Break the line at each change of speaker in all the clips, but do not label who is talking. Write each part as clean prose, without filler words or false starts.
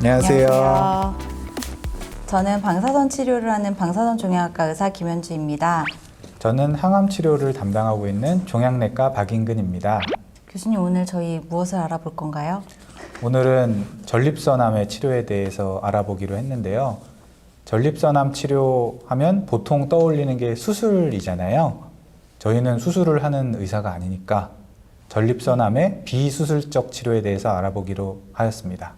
안녕하세요.
저는 방사선 치료를 하는 방사선 종양학과 의사 김현주입니다.
저는 항암 치료를 담당하고 있는 종양내과 박인근입니다.
교수님, 오늘 저희 무엇을 알아볼 건가요?
오늘은 전립선암의 치료에 대해서 알아보기로 했는데요. 전립선암 치료하면 보통 떠올리는 게 수술이잖아요. 저희는 수술을 하는 의사가 아니니까 전립선암의 비수술적 치료에 대해서 알아보기로 하였습니다.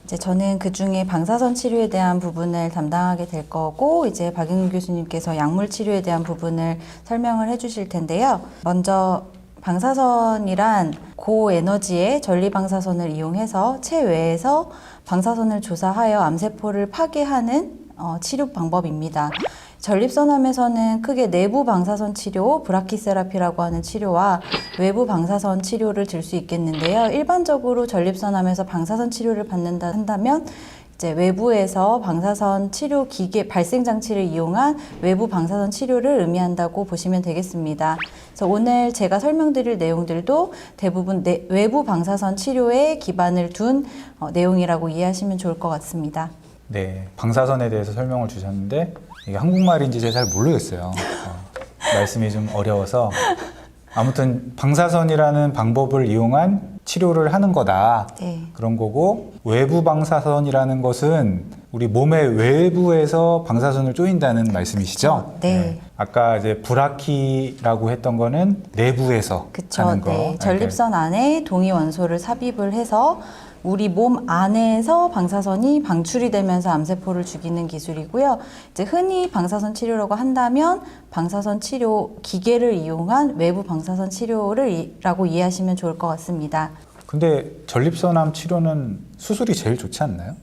이제 저는 그 중에 방사선 치료에 대한 부분을 담당하게 될 거고, 이제 박인근 교수님께서 약물 치료에 대한 부분을 설명을 해주실 텐데요. 먼저 방사선이란 고에너지의 전리방사선을 이용해서 체외에서 방사선을 조사하여 암세포를 파괴하는 치료 방법입니다. 전립선암에서는 크게 내부 방사선 치료, 브라키세라피라고 하는 치료와 외부 방사선 치료를 들 수 있겠는데요. 일반적으로 전립선암에서 방사선 치료를 한다면 이제 외부에서 방사선 치료 기계 발생 장치를 이용한 외부 방사선 치료를 의미한다고 보시면 되겠습니다. 그래서 오늘 제가 설명드릴 내용들도 대부분 외부 방사선 치료에 기반을 둔 내용이라고 이해하시면 좋을 것 같습니다.
네, 방사선에 대해서 설명을 주셨는데 이게 한국말인지 제가 잘 모르겠어요. 말씀이 좀 어려워서 아무튼 방사선이라는 방법을 이용한 치료를 하는 거다.
네.
그런 거고, 외부 방사선이라는 것은 우리 몸의 외부에서 방사선을 쪼인다는 말씀이시죠?
네.
아까 이제 브라키라고 했던 거는 내부에서 하는 거.
네. 전립선 안에 동위 원소를 삽입을 해서 우리 몸 안에서 방사선이 방출이 되면서 암세포를 죽이는 기술이고요. 이제 흔히 방사선 치료라고 한다면 방사선 치료 기계를 이용한 외부 방사선 치료라고 이해하시면 좋을 것 같습니다.
근데 전립선암 치료는 수술이 제일 좋지 않나요?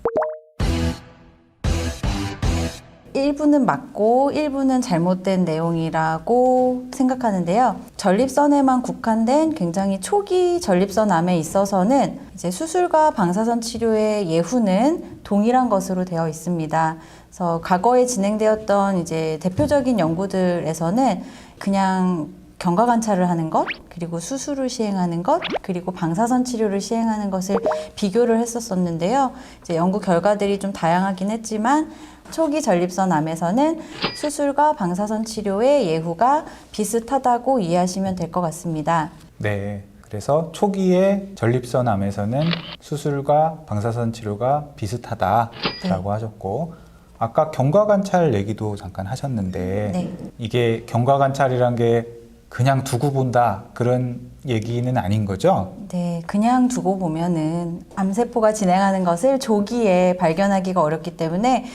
일부는 맞고 일부는 잘못된 내용이라고 생각하는데요. 전립선에만 국한된 굉장히 초기 전립선암에 있어서는 이제 수술과 방사선 치료의 예후는 동일한 것으로 되어 있습니다. 그래서 과거에 진행되었던 이제 대표적인 연구들에서는 그냥 경과 관찰을 하는 것, 그리고 수술을 시행하는 것, 그리고 방사선 치료를 시행하는 것을 비교를 했었었는데요. 이제 연구 결과들이 좀 다양하긴 했지만 초기 전립선암에서는 수술과 방사선 치료의 예후가 비슷하다고 이해하시면 될 것 같습니다.
네. 그래서 초기의 전립선암에서는 수술과 방사선 치료가 비슷하다라고 하셨고, 아까 경과관찰 얘기도 잠깐 하셨는데 이게 경과관찰이란 게 그냥 두고 본다 그런 얘기는 아닌 거죠?
네, 그냥 두고 보면은 암세포가 진행하는 것을 조기에 발견하기가 어렵기 때문에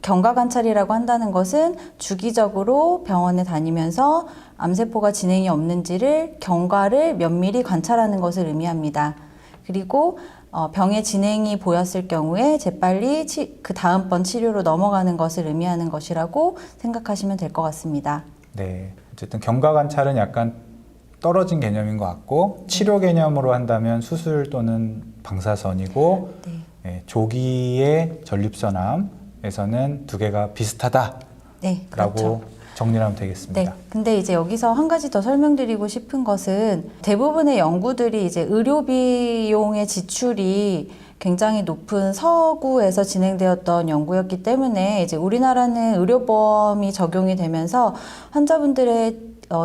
경과관찰이라고 한다는 것은 주기적으로 병원에 다니면서 암세포가 진행이 없는지를 경과를 면밀히 관찰하는 것을 의미합니다. 그리고 병의 진행이 보였을 경우에 재빨리 그 다음번 치료로 넘어가는 것을 의미하는 것이라고 생각하시면 될 것 같습니다.
네, 어쨌든 경과관찰은 약간 떨어진 개념인 것 같고, 치료 개념으로 한다면 수술 또는 방사선이고, 조기의 전립선암에서는 두 개가 비슷하다라고
그렇죠.
정리하면 되겠습니다.
네. 근데 이제 여기서 한 가지 더 설명드리고 싶은 것은 대부분의 연구들이 이제 의료 비용의 지출이 굉장히 높은 서구에서 진행되었던 연구였기 때문에 이제 우리나라는 의료보험이 적용이 되면서 환자분들의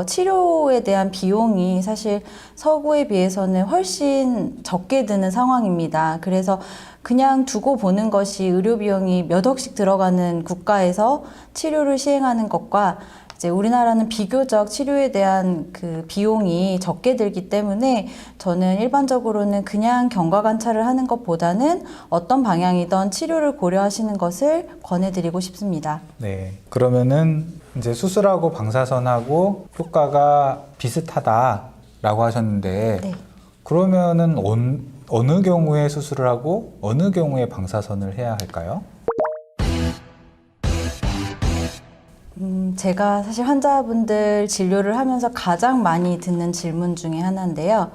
치료에 대한 비용이 사실 서구에 비해서는 훨씬 적게 드는 상황입니다. 그래서 그냥 두고 보는 것이 의료 비용이 몇 억씩 들어가는 국가에서 치료를 시행하는 것과 이제 우리나라는 비교적 치료에 대한 그 비용이 적게 들기 때문에 저는 일반적으로는 그냥 경과 관찰을 하는 것보다는 어떤 방향이든 치료를 고려하시는 것을 권해드리고 싶습니다.
네, 그러면은 이제 수술하고 방사선하고 효과가 비슷하다라고 하셨는데, 그러면은 어느 경우에 수술을 하고 어느 경우에 방사선을 해야 할까요?
제가 사실 환자분들 진료를 하면서 가장 많이 듣는 질문 중에 하나인데요.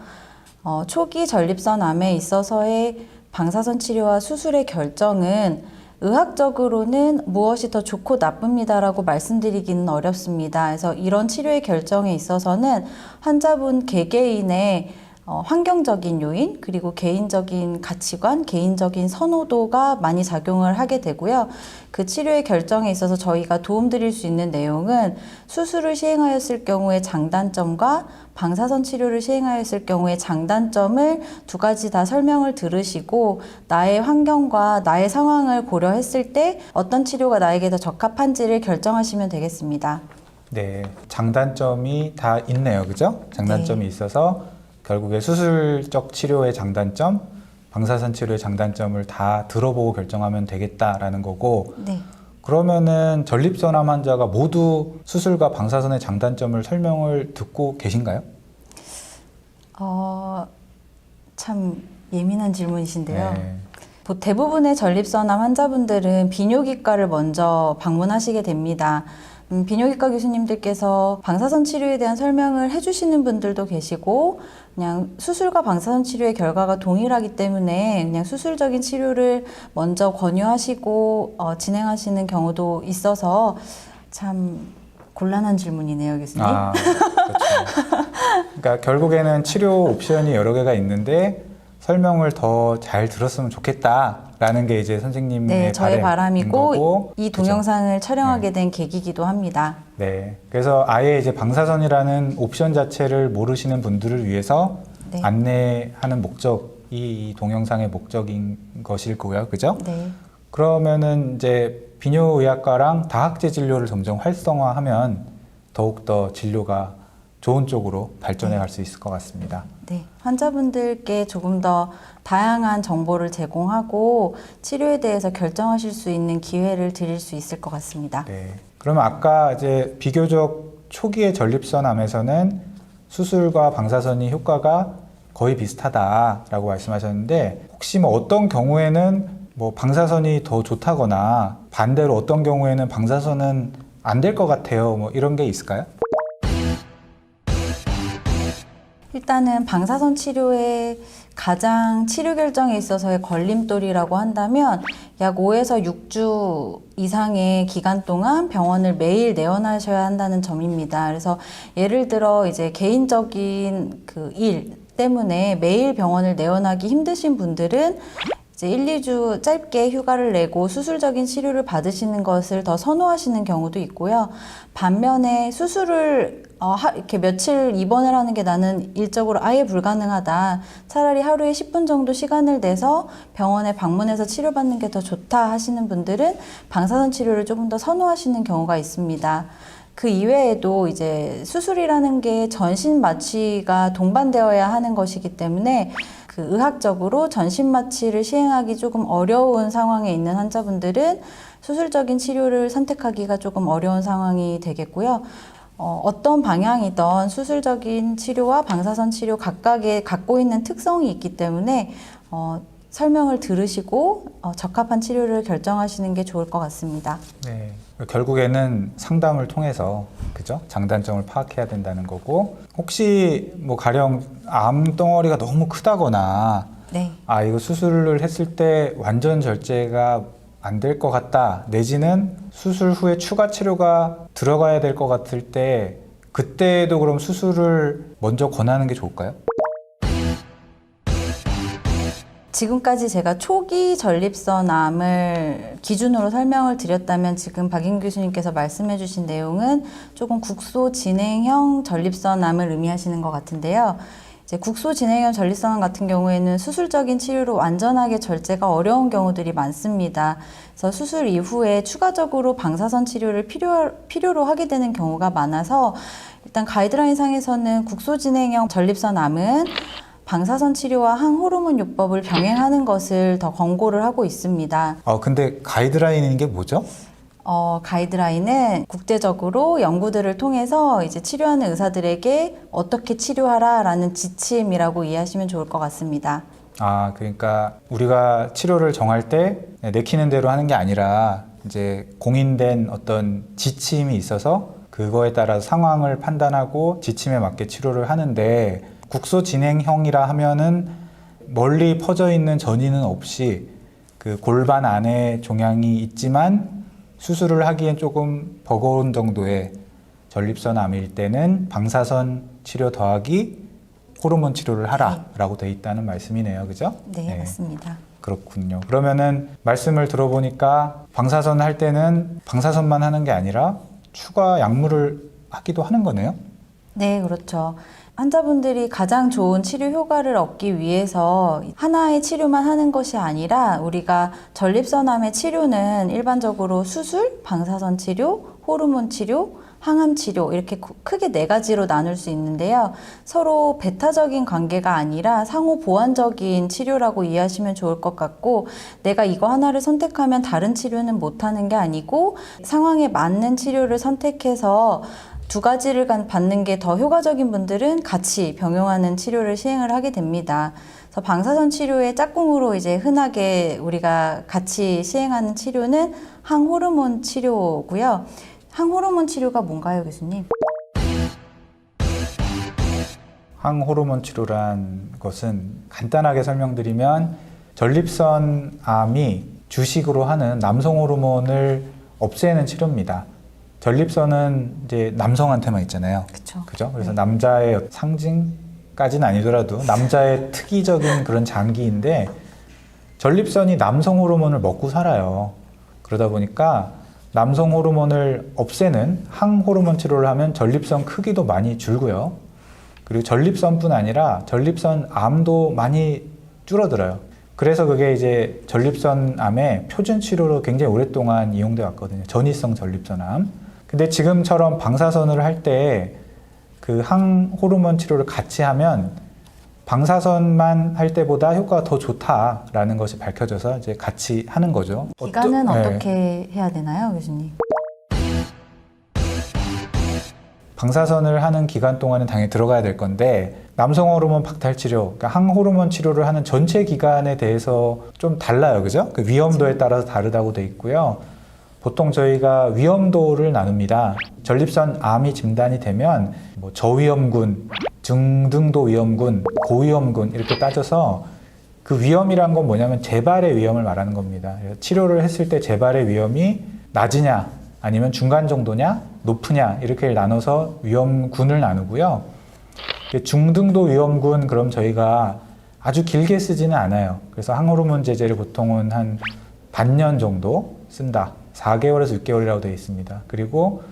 초기 전립선암에 있어서의 방사선 치료와 수술의 결정은 의학적으로는 무엇이 더 좋고 나쁩니다라고 말씀드리기는 어렵습니다. 그래서 이런 치료의 결정에 있어서는 환자분 개개인의 환경적인 요인, 그리고 개인적인 가치관, 개인적인 선호도가 많이 작용을 하게 되고요. 그 치료의 결정에 있어서 저희가 도움드릴 수 있는 내용은 수술을 시행하였을 경우의 장단점과 방사선 치료를 시행하였을 경우의 장단점을 두 가지 다 설명을 들으시고 나의 환경과 나의 상황을 고려했을 때 어떤 치료가 나에게 더 적합한지를 결정하시면 되겠습니다.
네, 장단점이 다 있네요. 그죠? 장단점이
네.
있어서 결국에 수술적 치료의 장단점, 방사선 치료의 장단점을 다 들어보고 결정하면 되겠다라는 거고,
네.
그러면은 전립선암 환자가 모두 수술과 방사선의 장단점을 설명을 듣고 계신가요?
참 예민한 질문이신데요.
네.
대부분의 전립선암 환자분들은 비뇨기과를 먼저 방문하시게 됩니다. 비뇨기과 교수님들께서 방사선 치료에 대한 설명을 해주시는 분들도 계시고 그냥 수술과 방사선 치료의 결과가 동일하기 때문에 그냥 수술적인 치료를 먼저 권유하시고 진행하시는 경우도 있어서 참 곤란한 질문이네요, 교수님.
아, 그렇죠. 그러니까 결국에는 치료 옵션이 여러 개가 있는데 설명을 더 잘 들었으면 좋겠다라는 게 이제 선생님의
네, 저의
바람인
바람이고
거고,
이
그죠?
동영상을 촬영하게 된 계기이기도 합니다.
네, 그래서 아예 이제 방사선이라는 옵션 자체를 모르시는 분들을 위해서
네.
안내하는 목적이 이 동영상의 목적인 것일 거고요, 그죠?
네.
그러면은 이제 비뇨의학과랑 다학제 진료를 점점 활성화하면 더욱더 진료가 좋은 쪽으로 발전해 갈 수 있을 것 같습니다.
네, 환자분들께 조금 더 다양한 정보를 제공하고 치료에 대해서 결정하실 수 있는 기회를 드릴 수 있을 것 같습니다.
네. 그러면 아까 이제 비교적 초기의 전립선암에서는 수술과 방사선이 효과가 거의 비슷하다라고 말씀하셨는데 혹시 뭐 어떤 경우에는 뭐 방사선이 더 좋다거나 반대로 어떤 경우에는 방사선은 안 될 것 같아요. 뭐 이런 게 있을까요?
일단은 방사선 치료의 가장 치료 결정에 있어서의 걸림돌이라고 한다면 약 5에서 6주 이상의 기간 동안 병원을 매일 내원하셔야 한다는 점입니다. 그래서 예를 들어 이제 개인적인 그 일 때문에 매일 병원을 내원하기 힘드신 분들은 이제 1, 2주 짧게 휴가를 내고 수술적인 치료를 받으시는 것을 더 선호하시는 경우도 있고요. 반면에 수술을 이렇게 며칠 입원을 하는 게 나는 일적으로 아예 불가능하다. 차라리 하루에 10분 정도 시간을 내서 병원에 방문해서 치료받는 게 더 좋다 하시는 분들은 방사선 치료를 조금 더 선호하시는 경우가 있습니다. 그 이외에도 이제 수술이라는 게 전신 마취가 동반되어야 하는 것이기 때문에 그 의학적으로 전신 마취를 시행하기 조금 어려운 상황에 있는 환자분들은 수술적인 치료를 선택하기가 조금 어려운 상황이 되겠고요. 어떤 방향이든 수술적인 치료와 방사선 치료 각각에 갖고 있는 특성이 있기 때문에 설명을 들으시고 적합한 치료를 결정하시는 게 좋을 것 같습니다.
네. 결국에는 상담을 통해서 그죠? 장단점을 파악해야 된다는 거고 혹시 뭐 가령 암덩어리가 너무 크다거나
네.
아 이거 수술을 했을 때 완전 절제가 안 될 것 같다 내지는 수술 후에 추가 치료가 들어가야 될 것 같을 때 그때도 그럼 수술을 먼저 권하는 게 좋을까요?
지금까지 제가 초기 전립선암을 기준으로 설명을 드렸다면 지금 박인 교수님께서 말씀해 주신 내용은 조금 국소 진행형 전립선암을 의미하시는 것 같은데요. 이제 국소 진행형 전립선암 같은 경우에는 수술적인 치료로 완전하게 절제가 어려운 경우들이 많습니다. 그래서 수술 이후에 추가적으로 방사선 치료를 필요로 하게 되는 경우가 많아서 일단 가이드라인 상에서는 국소 진행형 전립선암은 방사선 치료와 항호르몬 요법을 병행하는 것을 더 권고를 하고 있습니다.
근데 가이드라인인 게 뭐죠?
가이드라인은 국제적으로 연구들을 통해서 이제 치료하는 의사들에게 어떻게 치료하라라는 지침이라고 이해하시면 좋을 것 같습니다.
아, 그러니까 우리가 치료를 정할 때 내키는 대로 하는 게 아니라 이제 공인된 어떤 지침이 있어서 그거에 따라 상황을 판단하고 지침에 맞게 치료를 하는데 국소 진행형이라 하면은 멀리 퍼져 있는 전이는 없이 그 골반 안에 종양이 있지만 수술을 하기엔 조금 버거운 정도의 전립선암일 때는 방사선 치료 더하기 호르몬 치료를 하라라고 돼 있다는 말씀이네요. 그죠?
네, 맞습니다.
그렇군요. 그러면은 말씀을 들어보니까 방사선 할 때는 방사선만 하는 게 아니라 추가 약물을 하기도 하는 거네요.
네, 그렇죠. 환자분들이 가장 좋은 치료 효과를 얻기 위해서 하나의 치료만 하는 것이 아니라 우리가 전립선암의 치료는 일반적으로 수술, 방사선 치료, 호르몬 치료, 항암 치료 이렇게 크게 네 가지로 나눌 수 있는데요. 서로 배타적인 관계가 아니라 상호 보완적인 치료라고 이해하시면 좋을 것 같고, 내가 이거 하나를 선택하면 다른 치료는 못하는 게 아니고 상황에 맞는 치료를 선택해서 두 가지를 받는 게 더 효과적인 분들은 같이 병용하는 치료를 시행을 하게 됩니다. 그래서 방사선 치료의 짝꿍으로 이제 흔하게 우리가 같이 시행하는 치료는 항호르몬 치료고요. 항호르몬 치료가 뭔가요, 교수님?
항호르몬 치료란 것은 간단하게 설명드리면 전립선 암이 주식으로 하는 남성 호르몬을 없애는 치료입니다. 전립선은 이제 남성한테만 있잖아요.
그쵸.
그죠? 그래서 남자의 상징까지는 아니더라도 남자의 특이적인 그런 장기인데 전립선이 남성 호르몬을 먹고 살아요. 그러다 보니까 남성 호르몬을 없애는 항호르몬 치료를 하면 전립선 크기도 많이 줄고요. 그리고 전립선뿐 아니라 전립선 암도 많이 줄어들어요. 그래서 그게 이제 전립선 암의 표준 치료로 굉장히 오랫동안 이용돼 왔거든요. 전이성 전립선암. 근데 지금처럼 방사선을 할 때 그 항호르몬 치료를 같이 하면 방사선만 할 때보다 효과가 더 좋다라는 것이 밝혀져서 이제 같이 하는 거죠.
기간은 어떻게 해야 되나요, 교수님?
방사선을 하는 기간 동안은 당연히 들어가야 될 건데 남성 호르몬 박탈 치료, 그러니까 항호르몬 치료를 하는 전체 기간에 대해서 좀 달라요, 그죠? 그 위험도에 따라서 다르다고 돼 있고요. 보통 저희가 위험도를 나눕니다. 전립선 암이 진단이 되면 뭐 저위험군, 중등도 위험군, 고위험군 이렇게 따져서 그 위험이란 건 뭐냐면 재발의 위험을 말하는 겁니다. 치료를 했을 때 재발의 위험이 낮으냐 아니면 중간 정도냐 높으냐 이렇게 나눠서 위험군을 나누고요. 중등도 위험군 그럼 저희가 아주 길게 쓰지는 않아요. 그래서 항호르몬 제제를 보통은 한 반년 정도 쓴다. 4개월에서 6개월이라고 되어 있습니다. 그리고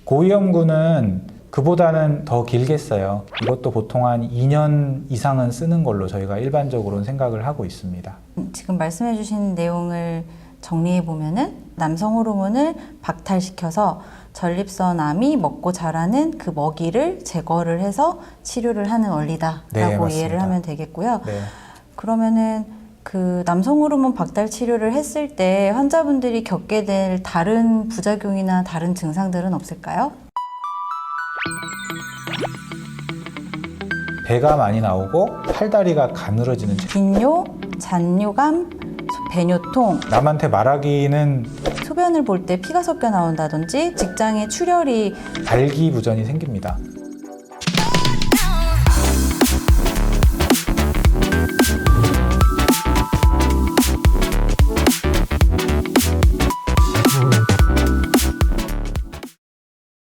고위험군은 그보다는 더 길게 써요. 이것도 보통 한 2년 이상은 쓰는 걸로 저희가 일반적으로는 생각을 하고 있습니다.
지금 말씀해 주신 내용을 정리해 보면은 남성 호르몬을 박탈시켜서 전립선암이 먹고 자라는 그 먹이를 제거를 해서 치료를 하는 원리다라고
네,
이해를 하면 되겠고요.
네.
그러면은 그 남성 호르몬 박탈 치료를 했을 때 환자분들이 겪게 될 다른 부작용이나 다른 증상들은 없을까요?
배가 많이 나오고 팔다리가 가늘어지는
빈뇨, 잔뇨감, 배뇨통,
남한테 말하기는
소변을 볼 때 피가 섞여 나온다든지 직장에 출혈이
발기부전이 생깁니다.